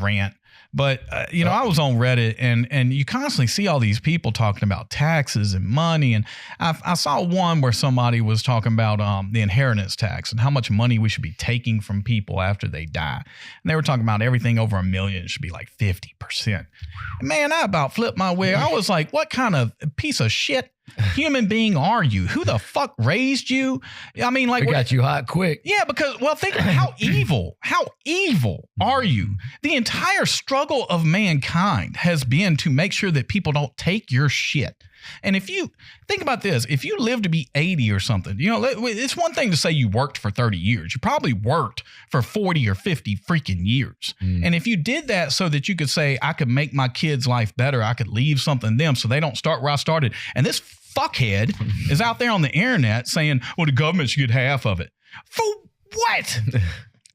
rant. But I was on Reddit, and you constantly see all these people talking about taxes and money. And I saw one where somebody was talking about the inheritance tax and how much money we should be taking from people after they die. And they were talking about everything over $1 million should be like 50%. Man, I about flipped my wig. I was like, what kind of piece of shit human being are you? Who the fuck raised you? I mean, like, we got you hot quick. Yeah, because, well, think about how evil are you? The entire struggle of mankind has been to make sure that people don't take your shit. And if you think about this, if you live to be 80 or something, it's one thing to say you worked for 30 years. You probably worked for 40 or 50 freaking years. And if you did that so that you could say, I could make my kids' life better, I could leave something to them so they don't start where I started. And this fuckhead is out there on the internet saying, well, the government should get half of it. For what?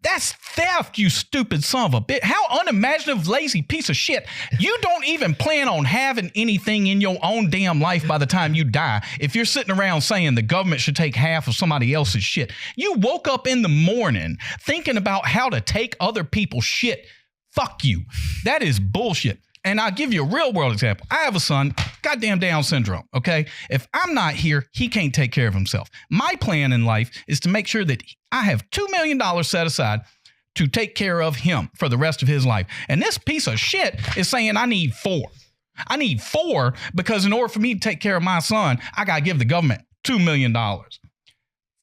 That's theft, you stupid son of a bitch. How unimaginative, lazy piece of shit. You don't even plan on having anything in your own damn life by the time you die. If you're sitting around saying the government should take half of somebody else's shit, you woke up in the morning thinking about how to take other people's shit. Fuck you. That is bullshit. And I'll give you a real world example. I have a son, goddamn Down syndrome, okay? If I'm not here, he can't take care of himself. My plan in life is to make sure that I have $2 million set aside. to take care of him for the rest of his life. And this piece of shit is saying I need 4. I need 4 because in order for me to take care of my son, I got to give the government $2 million.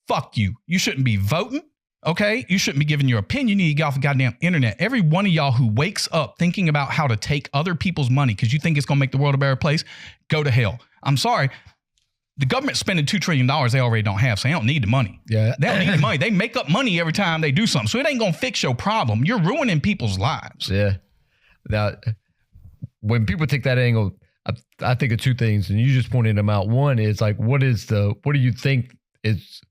Fuck you. You shouldn't be voting. Okay, you shouldn't be giving your opinion. You need to get off the goddamn internet. Every one of y'all who wakes up thinking about how to take other people's money because you think it's going to make the world a better place, go to hell. I'm sorry. The government's spending $2 trillion they already don't have, so they don't need the money. Yeah. They don't need the money. They make up money every time they do something, so it ain't going to fix your problem. You're ruining people's lives. Yeah. Now, when people take that angle, I think of 2 things, and you just pointed them out. One is like, what do you think is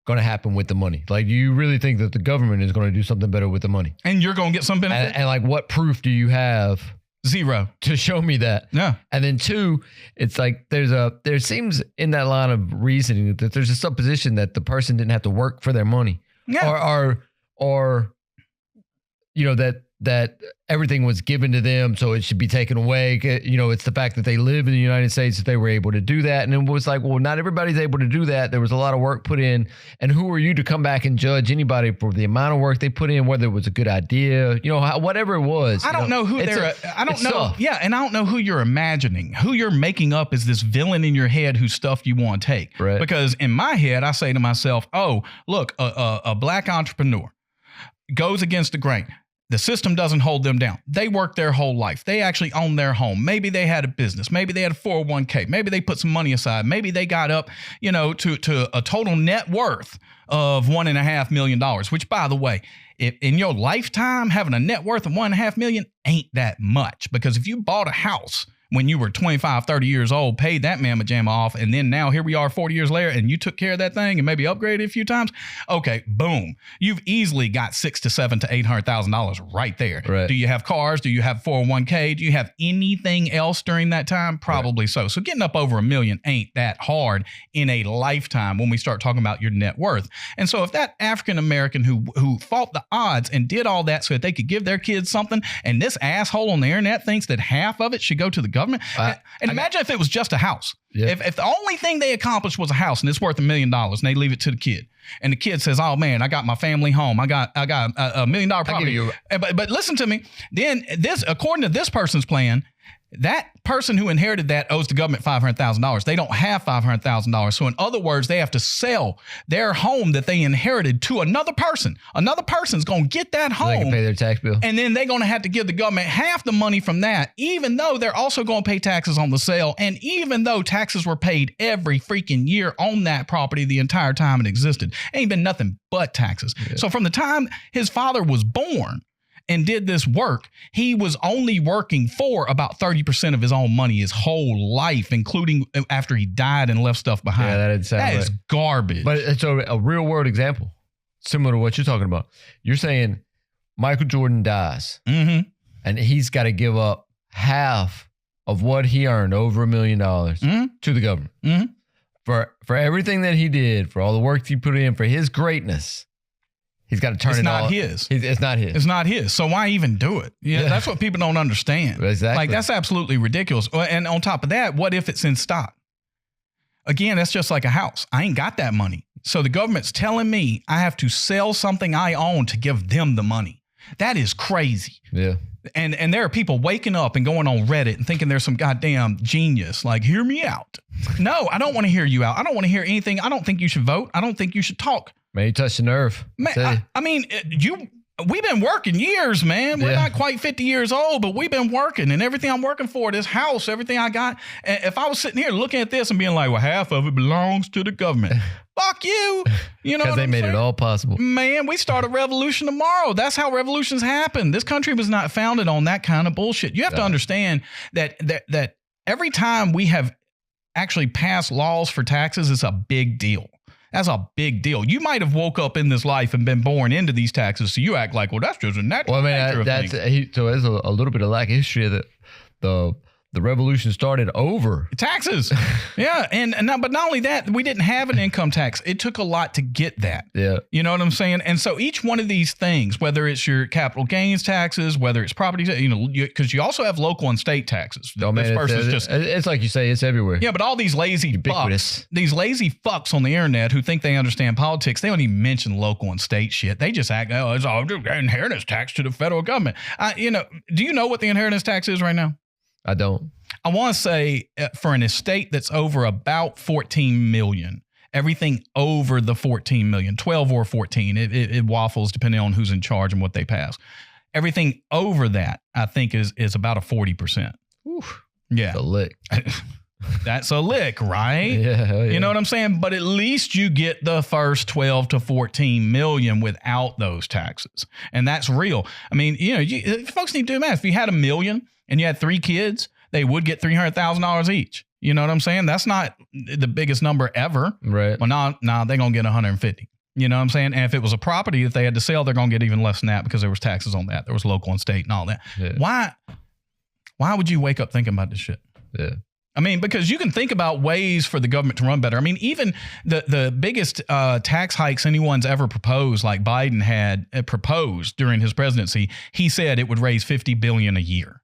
going to happen with the money? Like, do you really think that the government is going to do something better with the money? And you're going to get some benefit? And like, what proof do you have? 0. To show me that. Yeah. And then 2, it's like there seems in that line of reasoning that there's a supposition that the person didn't have to work for their money. Yeah. Or you know, that everything was given to them, so it should be taken away. You know, it's the fact that they live in the United States that they were able to do that. And it was like, well, not everybody's able to do that. There was a lot of work put in. And who are you to come back and judge anybody for the amount of work they put in, whether it was a good idea, you know, whatever it was. I don't know who I don't know. Tough. Yeah. And I don't know who you're imagining. Who you're making up is this villain in your head whose stuff you want to take. Right. Because in my head, I say to myself, oh, look, a black entrepreneur goes against the grain. The system doesn't hold them down. They work their whole life. They actually own their home. Maybe they had a business. Maybe they had a 401k. Maybe they put some money aside. Maybe they got up, you know, to a total net worth of $1.5 million, which, by the way, if in your lifetime, having a net worth of $1.5 million ain't that much. Because if you bought a house when you were 25, 30 years old, paid that mamma jamma off, and then now here we are 40 years later, and you took care of that thing and maybe upgraded it a few times, okay, boom. You've easily got $600,000 to $700,000 to $800,000 right there. Right. Do you have cars? Do you have 401k? Do you have anything else during that time? Probably so. So getting up over $1 million ain't that hard in a lifetime when we start talking about your net worth. And so if that African-American who fought the odds and did all that so that they could give their kids something, and this asshole on the internet thinks that half of it should go to the government. And imagine if it was just a house. Yeah. If the only thing they accomplished was a house and it's worth $1 million and they leave it to the kid, and the kid says, "Oh man, I got my family home. I got a $1 million property." But listen to me. Then this, according to this person's plan, that person who inherited that owes the government $500,000. They don't have $500,000. So in other words, they have to sell their home that they inherited to another person. Another person's going to get that home. So they can pay their tax bill. And then they're going to have to give the government half the money from that, even though they're also going to pay taxes on the sale. And even though taxes were paid every freaking year on that property the entire time it existed, ain't been nothing but taxes. Yeah. So from the time his father was born and did this work, he was only working for about 30% of his own money his whole life, including after he died and left stuff behind. Yeah, that is garbage. But it's a real world example, similar to what you're talking about. You're saying Michael Jordan dies, and he's got to give up half of what he earned, over $1 million, to the government for everything that he did, for all the work he put in, for his greatness. He's got to turn it all. It's not his. It's not his. So why even do it? Yeah, that's what people don't understand. Exactly. Like, that's absolutely ridiculous. And on top of that, what if it's in stock? Again, that's just like a house. I ain't got that money. So the government's telling me I have to sell something I own to give them the money. That is crazy. Yeah. And there are people waking up and going on Reddit and thinking there's some goddamn genius. Like, hear me out. No, I don't want to hear you out. I don't want to hear anything. I don't think you should vote. I don't think you should talk. Man, you touched the nerve. Man, I mean, we've been working years, man. We're not quite 50 years old, but we've been working, and everything I'm working for, this house, everything I got. And if I was sitting here looking at this and being like, well, half of it belongs to the government. Fuck you. You know, because they made it all possible. Man, we start a revolution tomorrow. That's how revolutions happen. This country was not founded on that kind of bullshit. You have to understand that every time we have actually passed laws for taxes, it's a big deal. That's a big deal. You might have woke up in this life and been born into these taxes, so you act like, well, that's just a natural nature of things. So there's a little bit of lack of history of the The revolution started over taxes. Yeah. But not only that, we didn't have an income tax. It took a lot to get that. Yeah. You know what I'm saying? And so each one of these things, whether it's your capital gains taxes, whether it's property, because you also have local and state taxes. Oh, man, it's like you say, it's everywhere. Yeah, but all these lazy fucks on the internet who think they understand politics, they don't even mention local and state shit. They just act, it's all inheritance tax to the federal government. Do you know what the inheritance tax is right now? I don't. I want to say for an estate that's over about 14 million, everything over the 14 million, 12 or 14, it waffles depending on who's in charge and what they pass. Everything over that, I think, is about a 40%. Oof. Yeah. That's a lick. That's a lick, right? Yeah. You know what I'm saying? But at least you get the first 12 to 14 million without those taxes. And that's real. I mean, folks need to do math. If you had $1 million and you had 3 kids, they would get $300,000 each. You know what I'm saying? That's not the biggest number ever. Right. Well, now they're going to get 150. You know what I'm saying? And if it was a property that they had to sell, they're going to get even less than that because there was taxes on that. There was local and state and all that. Yeah. Why would you wake up thinking about this shit? Yeah. I mean, because you can think about ways for the government to run better. I mean, even the biggest tax hikes anyone's ever proposed, like Biden had proposed during his presidency, he said it would raise $50 billion a year.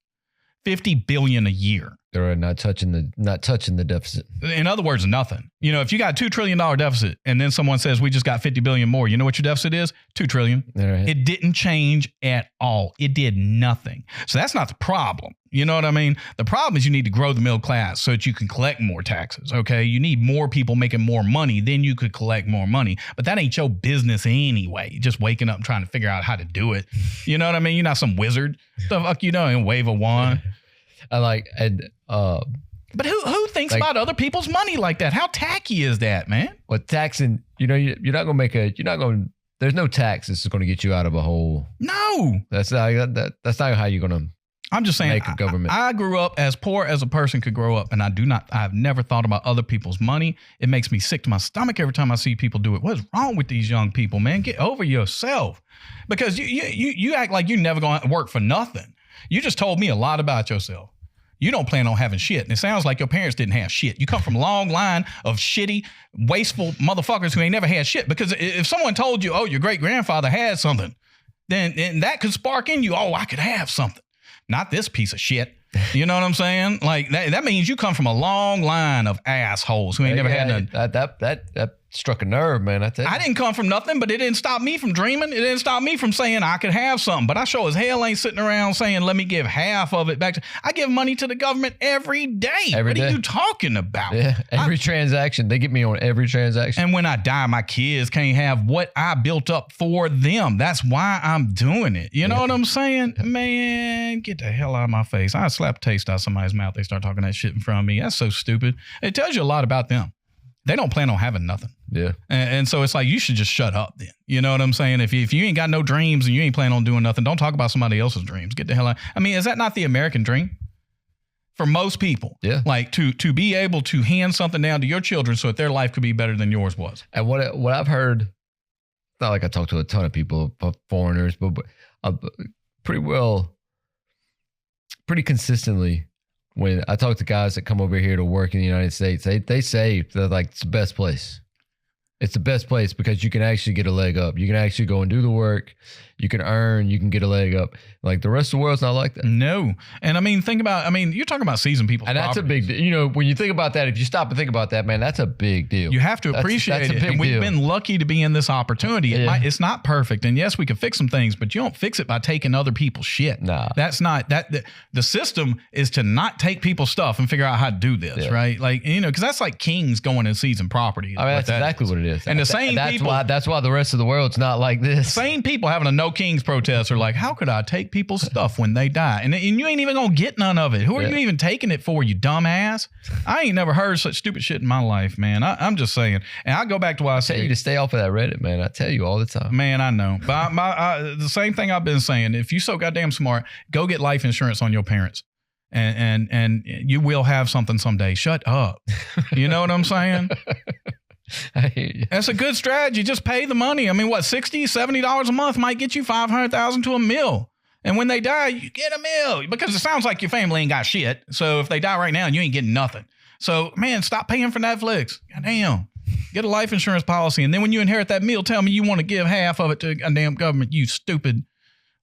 $50 billion a year. They're not touching the deficit. In other words, nothing. If you got $2 trillion deficit and then someone says we just got 50 billion more, you know what your deficit is? $2 trillion. Right. It didn't change at all. It did nothing. So that's not the problem. You know what I mean? The problem is you need to grow the middle class so that you can collect more taxes. Okay. You need more people making more money. Then you could collect more money. But that ain't your business anyway. You're just waking up and trying to figure out how to do it. You know what I mean? You're not some wizard. The fuck you doing? Wave a wand. But who thinks about other people's money like that? How tacky is that, man? Well, taxing, you're not going to there's no tax that's going to get you out of a hole. No. That's not how you're going to. I'm just saying, make a government. I grew up as poor as a person could grow up, and I've never thought about other people's money. It makes me sick to my stomach every time I see people do it. What's wrong with these young people, man? Get over yourself. Because you act like you're never going to work for nothing. You just told me a lot about yourself. You don't plan on having shit. And it sounds like your parents didn't have shit. You come from a long line of shitty, wasteful motherfuckers who ain't never had shit. Because if someone told you, oh, your great-grandfather had something, then that could spark in you, oh, I could have something. Not this piece of shit. You know what I'm saying? Like that means you come from a long line of assholes who ain't never had nothing. That struck a nerve, man. I didn't come from nothing, but it didn't stop me from dreaming. It didn't stop me from saying I could have something. But I sure as hell ain't sitting around saying, let me give half of it back. I give money to the government every day. What are you talking about? Yeah, every transaction. They get me on every transaction. And when I die, my kids can't have what I built up for them. That's why I'm doing it. You know what I'm saying? Man, get the hell out of my face. I slap a taste out somebody's mouth. They start talking that shit in front of me. That's so stupid. It tells you a lot about them. They don't plan on having nothing. Yeah. And so it's like, you should just shut up then. You know what I'm saying? If you ain't got no dreams and you ain't planning on doing nothing, don't talk about somebody else's dreams. Get the hell out. I mean, is that not the American dream? For most people. Yeah. Like to be able to hand something down to your children so that their life could be better than yours was. And what I've heard, it's not like I talk to a ton of people, foreigners, but pretty consistently, when I talk to guys that come over here to work in the United States, they say that like it's the best place. It's the best place because you can actually get a leg up. You can actually go and do the work. You can earn. You can get a leg up. Like the rest of the world's not like that. No. And I mean, you're talking about seizing people's properties. And that's a big deal. You know, when you think about that, if you stop and think about that, man, that's a big deal. You have to appreciate it. And we've been lucky to be in this opportunity. It's not perfect. And yes, we can fix some things, but you don't fix it by taking other people's shit. Nah. That's not that. The system is to not take people's stuff and figure out how to do this, right? Like, because that's like kings going and seizing property. I mean, that's exactly what it is. And that's why the rest of the world's not like this. Same people having a No Kings protest are like, how could I take people's stuff when they die? And you ain't even gonna get none of it. Who are you even taking it for, you dumbass? I ain't never heard such stupid shit in my life, man. I'm just saying. And I go back to what I tell you to stay off of that Reddit, man. I tell you all the time. Man, I know. But the same thing I've been saying. If you so goddamn smart, go get life insurance on your parents. And you will have something someday. Shut up. You know what I'm saying? I hear you. That's a good strategy. Just pay the money. I mean, what, $60, $70 a month might get you $500,000 to $1 million. And when they die, you get $1 million because it sounds like your family ain't got shit. So if they die right now, you ain't getting nothing. So, man, stop paying for Netflix. Goddamn. Get a life insurance policy. And then when you inherit that meal, tell me you want to give half of it to a damn government. You stupid.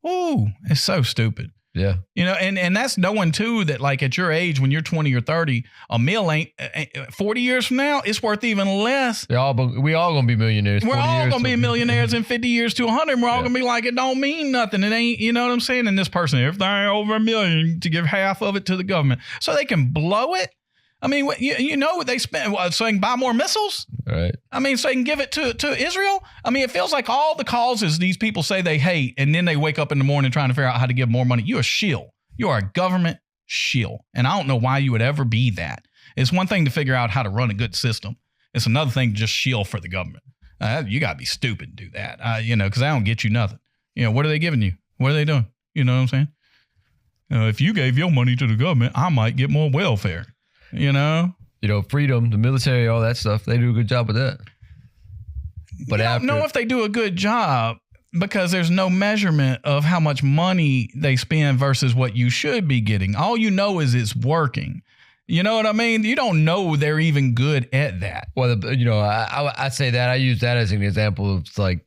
Ooh, it's so stupid. Yeah. You know, and that's knowing, too, that, like, at your age, when you're 20 or 30, a meal ain't 40 years from now, it's worth even less. We all going to be millionaires. We're all going to be millionaires in 50 years to 100. We're all going to be like, it don't mean nothing. It ain't, you know what I'm saying? And this person, if they're over $1 million, to give half of it to the government so they can blow it. I mean, you know what they spend, so they can buy more missiles? Right. I mean, so they can give it to Israel? I mean, it feels like all the causes these people say they hate, and then they wake up in the morning trying to figure out how to give more money. You're a shill. You are a government shill. And I don't know why you would ever be that. It's one thing to figure out how to run a good system. It's another thing to just shill for the government. You got to be stupid to do that, you know, because I don't get you nothing. You know, what are they giving you? What are they doing? You know what I'm saying? If you gave your money to the government, I might get more welfare. You know, freedom, the military, all that stuff. They do a good job with that. But I don't know if they do a good job because there's no measurement of how much money they spend versus what you should be getting. All you know is it's working. You know what I mean? You don't know they're even good at that. Well, I say that. I use that as an example of like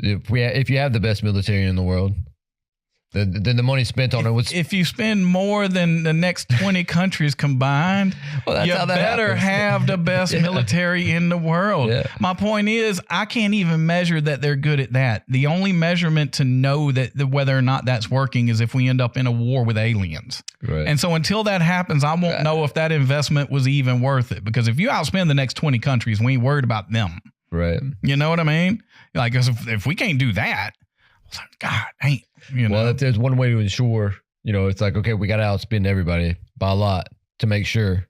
if you have the best military in the world, then the money spent on it was. If you spend more than the next 20 countries combined, well, you better have the best military in the world. Yeah. My point is, I can't even measure that they're good at that. The only measurement to know that whether or not that's working is if we end up in a war with aliens. Right. And so until that happens, I won't know if that investment was even worth it. Because if you outspend the next 20 countries, we ain't worried about them. Right. You know what I mean? Like, if we can't do that, God, ain't. You know? Well, if there's one way to ensure, it's like, okay, we got to outspend everybody by a lot to make sure.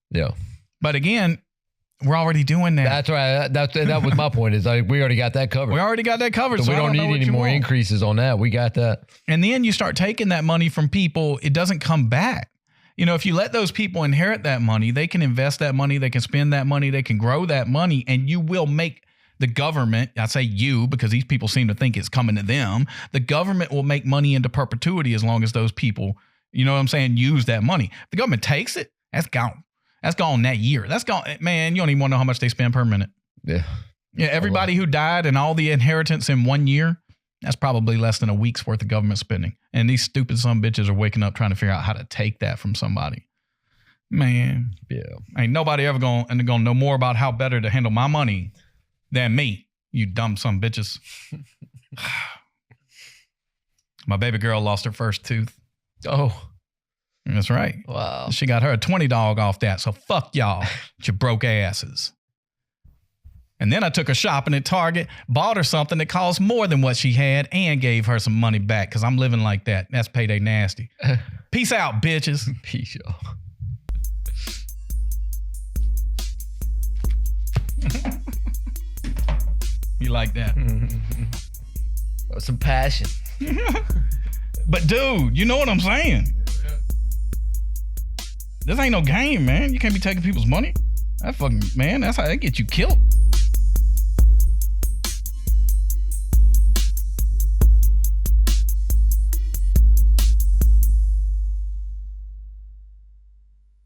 Yeah. But again, we're already doing that. That's right. That was my point is like, we already got that covered. We already got that covered. So we don't need any more increases on that. We got that. And then you start taking that money from people. It doesn't come back. If you let those people inherit that money, they can invest that money. They can spend that money. They can grow that money, and you will make the government, I say you because these people seem to think it's coming to them. The government will make money into perpetuity as long as those people, use that money. If the government takes it, that's gone. That's gone that year. That's gone. Man, you don't even want to know how much they spend per minute. Yeah. Yeah. Everybody who died and all the inheritance in 1 year, that's probably less than a week's worth of government spending. And these stupid son bitches are waking up trying to figure out how to take that from somebody. Man. Yeah. Ain't nobody ever going to know more about how better to handle my money than me, you dumb son bitches. My baby girl lost her first tooth. Oh. That's right. Wow. She got her a $20 off that, so fuck y'all, you broke asses. And then I took her shopping at Target, bought her something that cost more than what she had, and gave her some money back, because I'm living like that. That's payday nasty. Peace out, bitches. Peace out. You like that? Some passion. But dude, you know what I'm saying? This ain't no game, man. You can't be taking people's money. That fucking, man, that's how they get you killed.